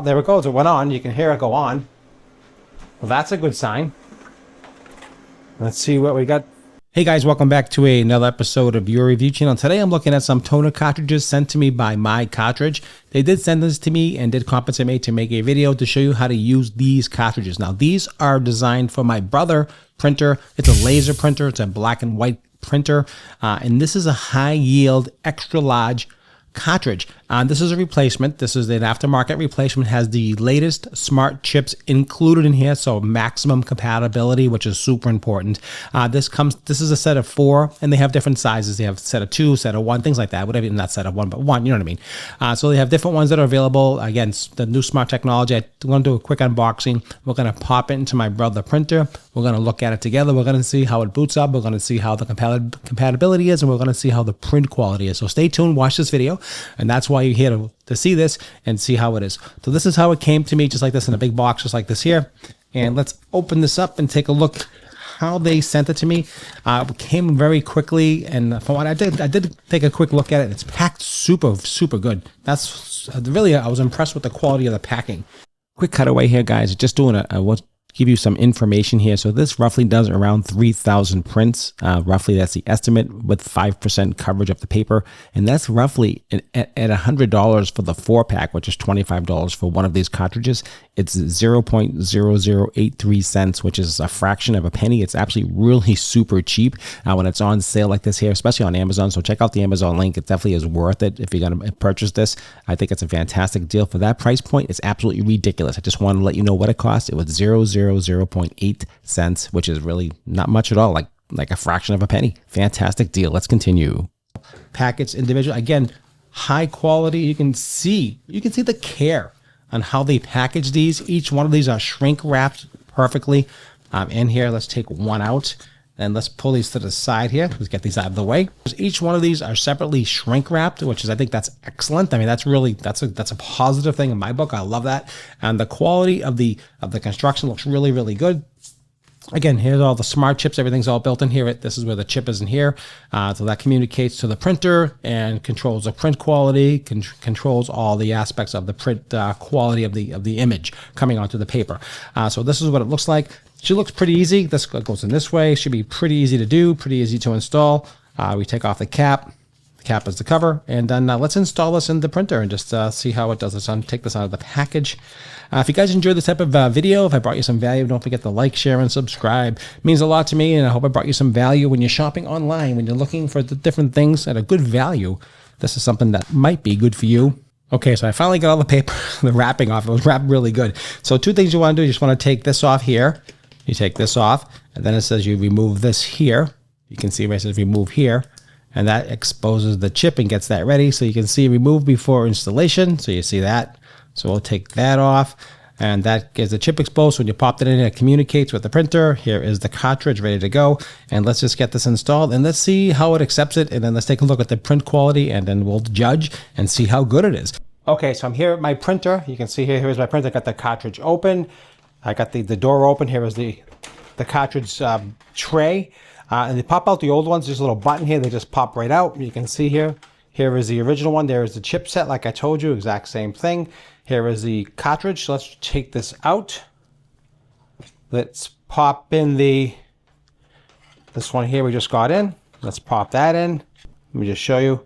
there it goes. It went on. You can hear it go on. Well, that's a good sign. Let's see what we got. Hey guys, welcome back to another episode of your review channel. Today I'm looking at some toner cartridges sent to me by MyCartridge. They did send this to me and did compensate me to make a video to show you how to use these cartridges. Now these are designed for my brother printer. It's a laser printer. It's a black and white printer. And this is a high yield, extra large cartridge. This is a replacement. This is an aftermarket replacement. Has the latest smart chips included in here, so maximum compatibility, which is super important. This is a set of 4, and they have different sizes. They have a set of 2, set of 1, things like that. Whatever, not set of 1, but 1. You know what I mean? So they have different ones that are available. Again, the new smart technology. I'm going to do a quick unboxing. We're going to pop it into my brother printer. We're going to look at it together. We're going to see how it boots up. We're going to see how the compatibility is, and we're going to see how the print quality is. So stay tuned. Watch this video. And that's why you're here to see this and see how it is. So this is how it came to me, just like this in a big box, just like this here. And let's open this up and take a look how they sent it to me. It came very quickly, and from what I did take a quick look at it. It's packed super good. That's really, I was impressed with the quality of the packing. Quick cutaway here, guys. Just doing what give you some information here. So this roughly does around 3,000 prints. Roughly, that's the estimate, with 5% coverage of the paper. And that's roughly at $100 for the 4-pack, which is $25 for one of these cartridges. It's 0.0083 cents, which is a fraction of a penny. It's actually really super cheap when it's on sale like this here, especially on Amazon. So check out the Amazon link. It definitely is worth it if you're going to purchase this. I think it's a fantastic deal for that price point. It's absolutely ridiculous. I just wanted to let you know what it cost. It was 0.8 cents, which is really not much at all, like a fraction of a penny. Fantastic deal. Let's continue. Packets individual. Again, high quality. You can see the care on how they package these. Each one of these are shrink wrapped perfectly. In here, let's take one out and let's pull these to the side here. Let's get these out of the way. Each one of these are separately shrink wrapped, which is, I think that's excellent. I mean, that's a positive thing in my book. I love that. And the quality of the construction looks really good. Again, here's all the smart chips. Everything's all built in here. This is where the chip is in here. So that communicates to the printer and controls the print quality, controls all the aspects of the print quality of the image coming onto the paper. So this is what it looks like. She looks pretty easy. This goes in this way. Should be pretty easy to do, pretty easy to install. We take off the cap. The cap is the cover. And then let's install this in the printer and just see how it does. Let's take this out of the package. If you guys enjoyed this type of video, if I brought you some value, don't forget to like, share, and subscribe. It means a lot to me, and I hope I brought you some value when you're shopping online, when you're looking for the different things at a good value. This is something that might be good for you. Okay, so I finally got all the paper, the wrapping off. It was wrapped really good. So 2 things you want to do. You just want to take this off here. You take this off, and then it says you remove this here. You can see where it says remove here. And that exposes the chip and gets that ready. So you can see remove before installation. So you see that. So we'll take that off, and that gives the chip exposed. So when you pop it in, it communicates with the printer. Here is the cartridge ready to go. And let's just get this installed, and let's see how it accepts it. And then let's take a look at the print quality, and then we'll judge and see how good it is. Okay, so I'm here at my printer. You can see here's my printer. I got the cartridge open. I got the door open. Here is the cartridge tray. And they pop out the old ones. There's a little button here. They just pop right out. You can see here. Here is the original one. There is the chipset, like I told you, exact same thing. Here is the cartridge. So let's take this out. Let's pop in this one here we just got in. Let's pop that in. Let me just show you,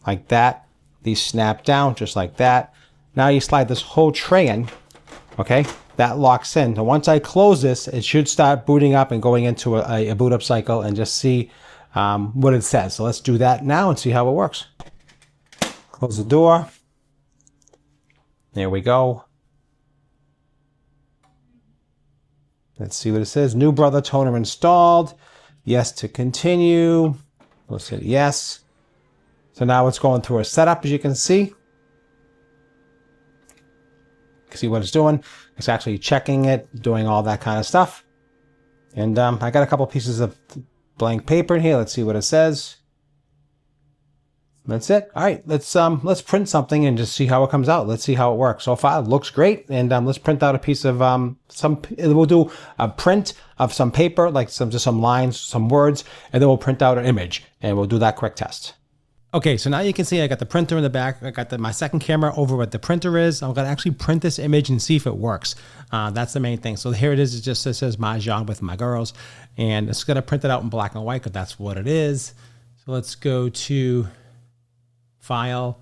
like that. These snap down just like that. Now you slide this whole tray in, okay? That locks in. Now once I close this, it should start booting up and going into a boot up cycle, and just see what it says. So let's do that now and see how it works. Close the door. There we go. Let's see what it says. New brother toner installed. Yes to continue. Let's hit yes. So now it's going through a setup, as you can see. See what it's doing. It's actually checking it, doing all that kind of stuff. And I got a couple pieces of blank paper in here. Let's see what it says. That's it. All right, let's print something and just see how it comes out. Let's see how it works. So far, it looks great. And let's print out a piece of we'll do a print of some paper, like just some lines, some words, and then we'll print out an image, and we'll do that quick test. Okay, so now you can see I got the printer in the back. I got my second camera over what the printer is. I'm gonna actually print this image and see if it works. That's the main thing. So here it is. It says Mahjong with my girls, and it's gonna print it out in black and white because that's what it is. So let's go to File.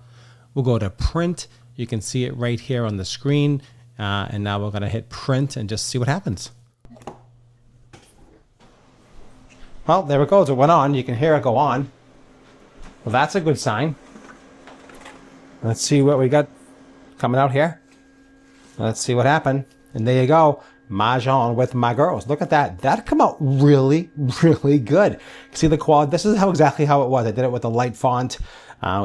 We'll go to Print. You can see it right here on the screen. And now we're gonna hit Print and just see what happens. Well, there it goes. It went on. You can hear it go on. Well, that's a good sign. Let's see what we got coming out here. Let's see what happened. And there you go. Mahjong with my girls. Look at that. That come out really, really good. See the quality? This is exactly how it was. I did it with a light font,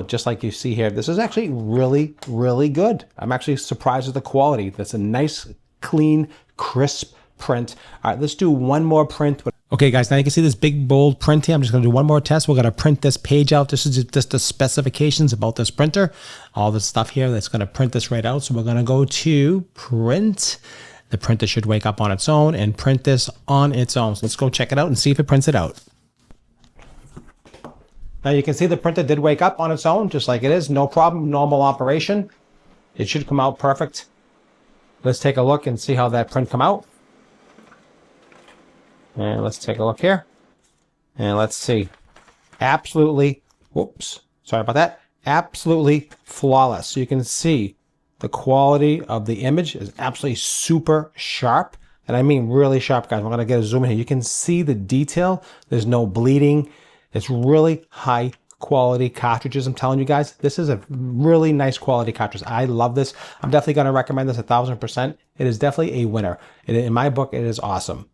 just like you see here. This is actually really, really good. I'm actually surprised at the quality. That's a nice, clean, crisp print. All right, let's do one more print. Okay, guys, now you can see this big, bold print here. I'm just going to do one more test. We're going to print this page out. This is just the specifications about this printer. All the stuff here that's going to print this right out. So we're going to go to Print. The printer should wake up on its own and print this on its own. So let's go check it out and see if it prints it out. Now you can see the printer did wake up on its own, just like it is. No problem, normal operation. It should come out perfect. Let's take a look and see how that print come out. And let's take a look here. And let's see. Absolutely, whoops, sorry about that. Absolutely flawless. So you can see the quality of the image is absolutely super sharp. And I mean really sharp, guys. We're going to get a zoom in here. You can see the detail. There's no bleeding. It's really high quality cartridges. I'm telling you guys, this is a really nice quality cartridge. I love this. I'm definitely going to recommend this 1000%. It is definitely a winner. In my book, it is awesome.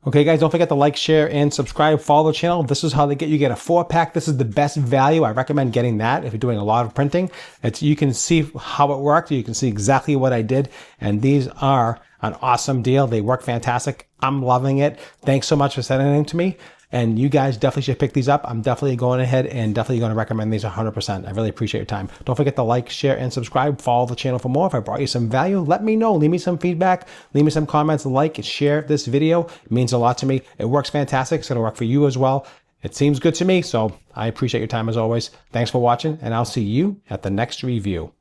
Okay, guys, don't forget to like, share, and subscribe. Follow the channel. This is how you get a 4-pack. This is the best value. I recommend getting that if you're doing a lot of printing. You can see how it worked. You can see exactly what I did. And these are an awesome deal. They work fantastic. I'm loving it. Thanks so much for sending them to me. And you guys definitely should pick these up. I'm definitely going ahead and definitely going to recommend these 100%. I really appreciate your time. Don't forget to like, share, and subscribe. Follow the channel for more. If I brought you some value, let me know. Leave me some feedback. Leave me some comments. Like and share this video. It means a lot to me. It works fantastic. It's going to work for you as well. It seems good to me. So I appreciate your time as always. Thanks for watching, and I'll see you at the next review.